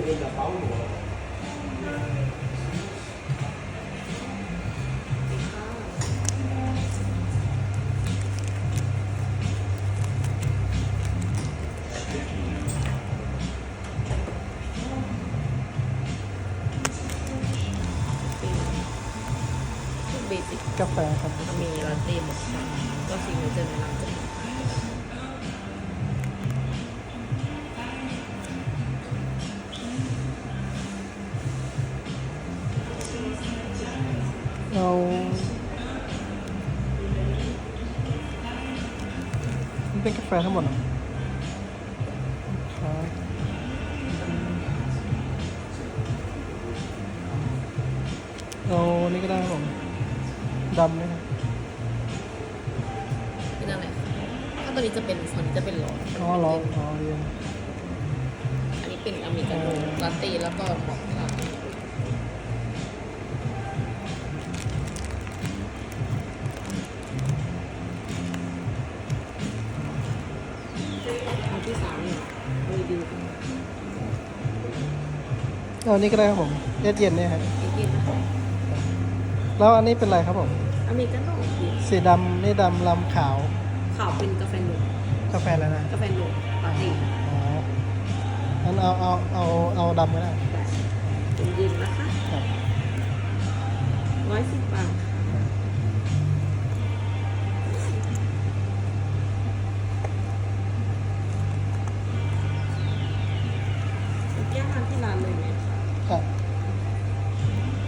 เบสิก กาแฟครับ มีลาเต้หมดก็สิ่งที่จะแนะนำจะ เอามันเป็นกาแฟทั้งหมดเหรอครับเอานี่ก็ได้ครับผมดำนะครับ เป็นอะไรถ้าตัวนี้จะเป็นส่วนนี้จะเป็นร้อน อ๋อร้อนอ๋อเย็น อันนี้เป็นอเมริกาโน่ลาเต้แล้วก็มอคค่าอันที่3เนี่ยรีวิว เอานี่ก็ได้ครับผมเย็นเย็นเนี่ยครับ อีกทีนะคะ แล้วอันนี้เป็นอะไรครับผม อเมริกาโน่ สีดำนี่ดำลำขาว ขาวเป็นกาแฟนม กาแฟอะไรนะ กาแฟนมลาเต้ อ๋องั้นเอาดำก็ได้ แต่เป็นเย็นนะคะ ครับ 110 บาทค่ะ